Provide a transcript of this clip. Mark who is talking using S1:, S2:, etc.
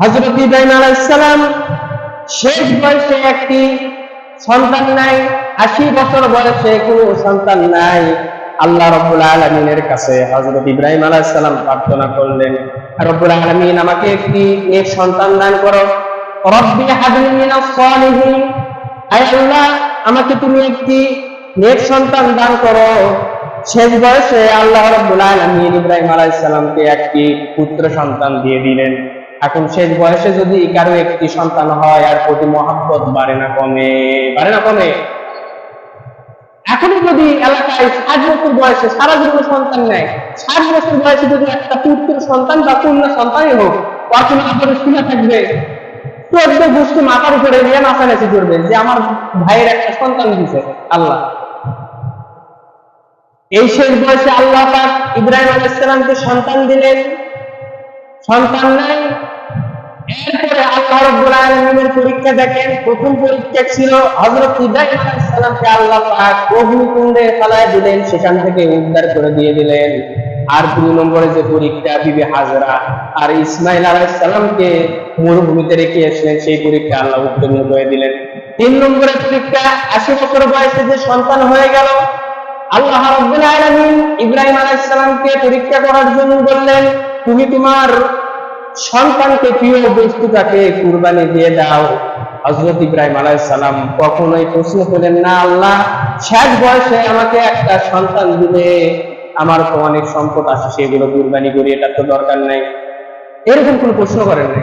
S1: হযরত ইব্রাহিম আলাইহিস সালাম শেষ বয়সে একটি সন্তান নাই, 80 বছর বয়সে কোনো সন্তান নাই। আল্লাহ রাব্বুল আলামিনের কাছে হযরত ইব্রাহিম আলাইহিস সালাম প্রার্থনা করলেন, রব্বুল আলামিন আমাকে একটি নেক সন্তান দান করো। রব্বি হাবলি মিনাস সালিহিন, আয় আল্লাহ আমাকে তুমি একটি নেক সন্তান দান করো। শেষ বয়সে আল্লাহ রাব্বুল আলামিন ইব্রাহিম আলাইহিস সালামকে একটি পুত্র সন্তান দিয়ে দিলেন। এখন শেষ বয়সে যদি কারো একটি সন্তান হয়, আর প্রতি মহব্বত বাড়ে না কমে? বাড়ে না কমে? এখনো যদি এলাকায় 60 বছর বয়সে সারা জীবন সন্তান নেয়, 60 বছর বয়সে যদি একটা পুত্র সন্তান বা কন্যা সন্তানই হোক, তার কোনো আদরের সীমা থাকবে? 14 গোষ্ঠী মাথার উপরে নিয়ে নাচানাচি করবে যে আমার ভাইয়ের একটা সন্তান দিয়েছে আল্লাহ। এই শেষ বয়সে আল্লাহ পাক ইব্রাহিম আলাইহিস সালামকে সন্তান দিলেন, সন্তান নাই। এরপরে আল্লাহ রাব্বুল আলামিনের পরীক্ষা দেখেন। প্রথম পরীক্ষা ছিল হযরত ইব্রাহিম আলাইহিস সালামকে আল্লাহ পাক অগ্নিকুণ্ডে ফেলায় দিলেন, সেখান থেকে উদ্ধার করে দিয়ে দিলেন। আর 2 নম্বরে যে পরীক্ষা, বিবি হাজরা আর ইসমাইল আলাইহিস সালামকে মরুভূমিতে রেখে এসেছিলেন, সেই পরীক্ষা আল্লাহ উত্তীর্ণ করে দিলেন। 3 নম্বরের পরীক্ষা, 80 বছর বয়সে যে সন্তান হয়ে গেল, আল্লাহ রাব্বুল আলামিন ইব্রাহিম আলাইহিস সালামকে পরীক্ষা করার জন্য বললেন, তুমি তোমার সন্তানকে, প্রিয় বস্তুটাকে কুরবানি দিয়ে দাও। হযরত ইব্রাহিম আলাইহিস সালাম কখনোই প্রশ্ন করেন না, আল্লাহ শেষ বয়সে আমাকে একটা সন্তান দিলে, আমার তো অনেক সম্পদ আছে, সেগুলো কুরবানি করি, এটা তো দরকার নাই, এরকম কোনো প্রশ্ন করেন নাই।